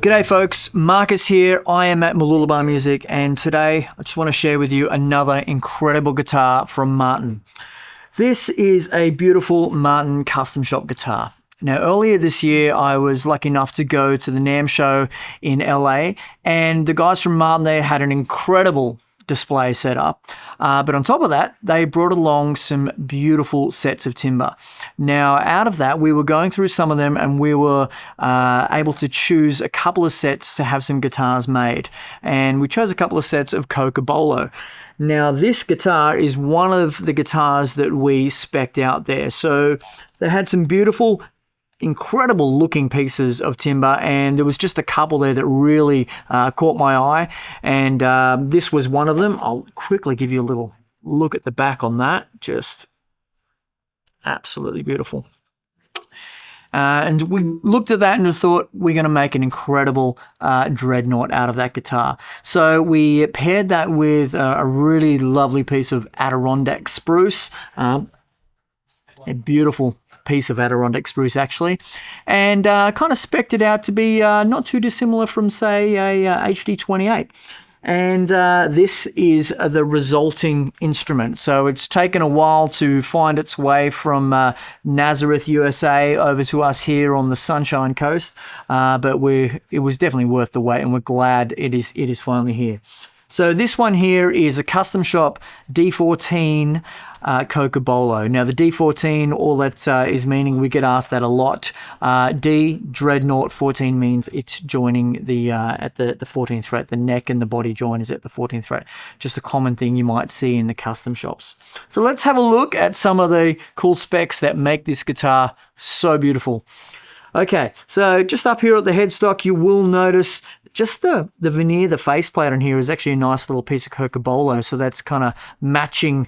G'day folks, Marcus here. I am at Mooloolaba Music, and today I just want to share with you another incredible guitar from Martin. This is a beautiful Martin custom shop guitar. Now, earlier this year, I was lucky enough to go to the NAMM show in LA, and the guys from Martin there had an incredible display set up. But on top of that, they brought along some beautiful sets of timber. Now, out of that, we were going through some of them, and we were able to choose a couple of sets to have some guitars made. And we chose a couple of sets of Cocobolo. Now, this guitar is one of the guitars that we spec'd out there. So they had some beautiful, incredible looking pieces of timber, and there was just a couple there that really caught my eye, and this was one of them. I'll quickly give you a little look at the back on that. Just absolutely beautiful. And we looked at that and thought we're going to make an incredible Dreadnought out of that guitar. So we paired that with a really lovely piece of Adirondack spruce, a beautiful piece of Adirondack spruce actually, and kind of spec'd it out to be not too dissimilar from, say, a HD28. And this is the resulting instrument. So it's taken a while to find its way from Nazareth, USA over to us here on the Sunshine Coast, but it was definitely worth the wait, and we're glad it is finally here. So this one here is a custom shop D14 Cocobolo. Now the D14, all that is meaning, we get asked that a lot. Dreadnought 14 means it's joining the at the 14th fret. The neck and the body join is at the 14th fret. Just a common thing you might see in the custom shops. So let's have a look at some of the cool specs that make this guitar so beautiful. Okay, so just up here at the headstock, you will notice just the veneer, the faceplate on here is actually a nice little piece of Cocobolo, so that's kind of matching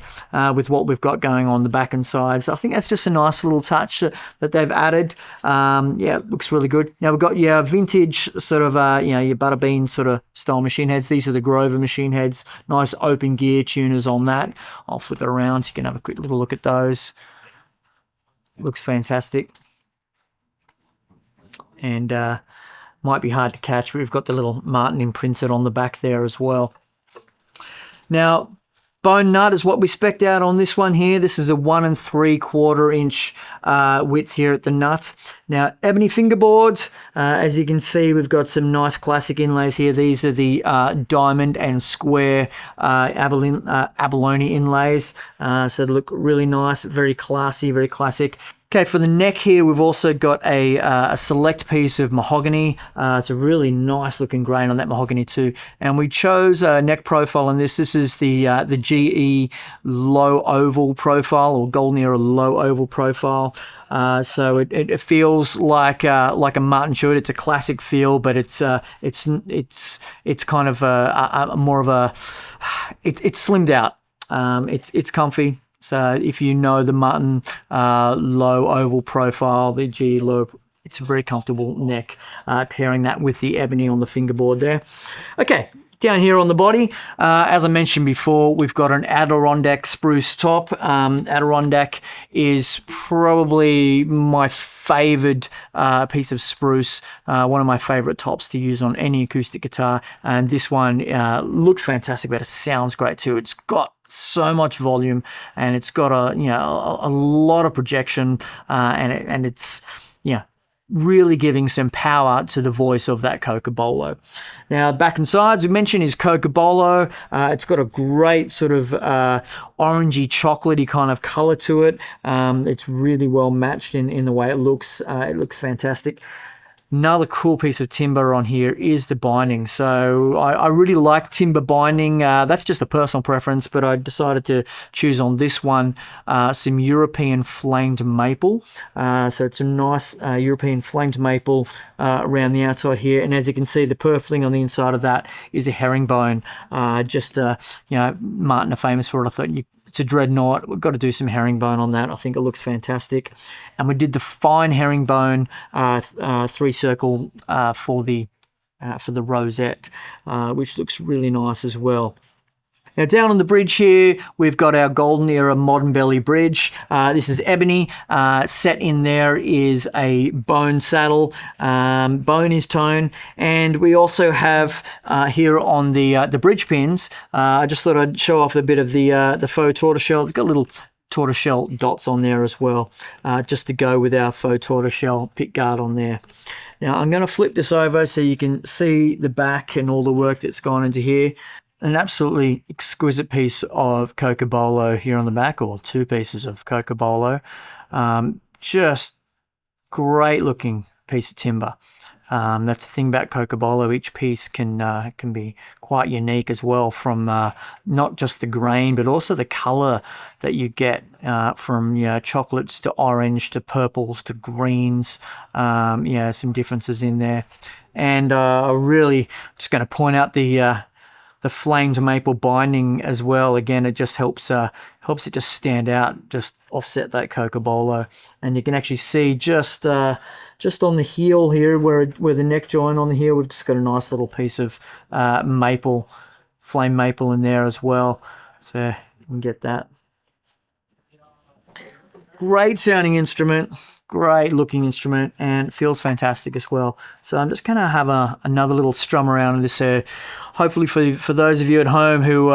with what we've got going on the back and sides. I think that's just a nice little touch that they've added. Yeah, it looks really good. Now we've got your vintage sort of, your Butterbean sort of style machine heads. These are the Grover machine heads. Nice open gear tuners on that. I'll flip it around so you can have a quick little look at those. Looks fantastic. And might be hard to catch, but we've got the little Martin imprinted on the back there as well. Now, bone nut is what we spec'd out on this one here. This is a 1 3/4 inch width here at the nut. Now, ebony fingerboards, as you can see, we've got some nice classic inlays here. These are the diamond and square abalone inlays, so they look really nice, very classy, very classic. Okay, for the neck here, we've also got a select piece of mahogany. It's a really nice looking grain on that mahogany too. And we chose a neck profile on this. This is the GE low oval profile, or Golden Era low oval profile. So it feels like a Martin should. It's a classic feel, but it's kind of more of a it's slimmed out. It's comfy. So if you know the Martin low oval profile, the G low, it's a very comfortable neck, pairing that with the ebony on the fingerboard there. Okay, down here on the body, as I mentioned before, we've got an Adirondack spruce top. Adirondack is probably my favored piece of spruce, one of my favorite tops to use on any acoustic guitar, and this one looks fantastic, but it sounds great too. It's got so much volume, and it's got a lot of projection, and it's really giving some power to the voice of that Cocobolo. Now, back and sides, we mentioned, is Cocobolo. It's got a great sort of orangey, chocolatey kind of color to it. It's really well matched in the way it looks. It looks fantastic. Another cool piece of timber on here is the binding. So I really like timber binding. That's just a personal preference, but I decided to choose on this one some European flamed maple. So it's a nice European flamed maple around the outside here. And as you can see, the purfling on the inside of that is a herringbone. Martin are famous for it. I thought it's a Dreadnought. We've got to do some herringbone on that. I think it looks fantastic. And we did the fine herringbone 3-circle for the rosette, which looks really nice as well. Now down on the bridge here, we've got our golden era modern belly bridge. This is ebony. Set in there is a bone saddle. Bone is tone. And we also have here on the bridge pins, I just thought I'd show off a bit of the faux tortoiseshell. We've got little tortoiseshell dots on there as well, just to go with our faux tortoiseshell pick guard on there. Now I'm going to flip this over so you can see the back and all the work that's gone into here. An absolutely exquisite piece of Cocobolo here on the back, or two pieces of Cocobolo. Just great looking piece of timber. That's the thing about Cocobolo. Each piece can be quite unique as well, from not just the grain but also the color that you get, from chocolates to orange to purples to greens. Some differences in there. And really just going to point out the flamed maple binding as well. Again, it just helps it just stand out, just offset that Cocobolo. And you can actually see just on the heel here, where the neck joint on the heel, we've just got a nice little piece of maple, flame maple in there as well. So you can get that. Great sounding instrument. Great looking instrument, and feels fantastic as well. So I'm just going to have another little strum around this. Hopefully for those of you at home who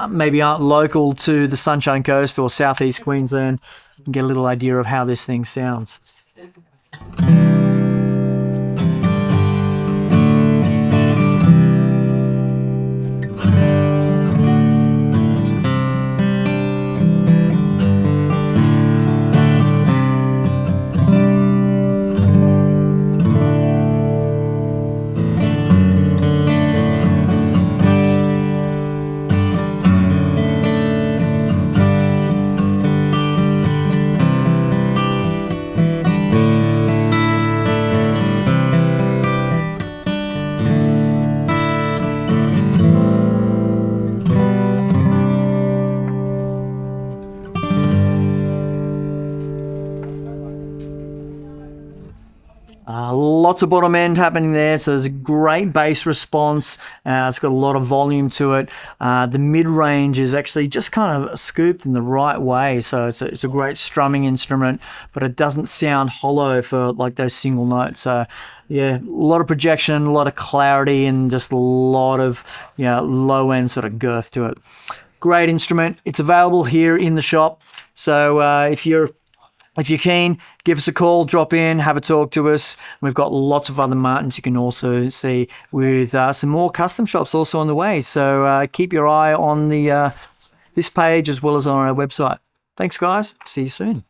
maybe aren't local to the Sunshine Coast or southeast Queensland, you can get a little idea of how this thing sounds. Lots of bottom end happening there, so there's a great bass response. It's got a lot of volume to it. The mid-range is actually just kind of scooped in the right way, so it's a great strumming instrument, but it doesn't sound hollow for like those single notes. So yeah, a lot of projection, a lot of clarity, and just a lot of low end sort of girth to it. Great instrument. It's available here in the shop, so if you're keen, give us a call, drop in, have a talk to us. We've got lots of other Martins you can also see, with some more custom shops also on the way. So keep your eye on this page as well as on our website. Thanks, guys. See you soon.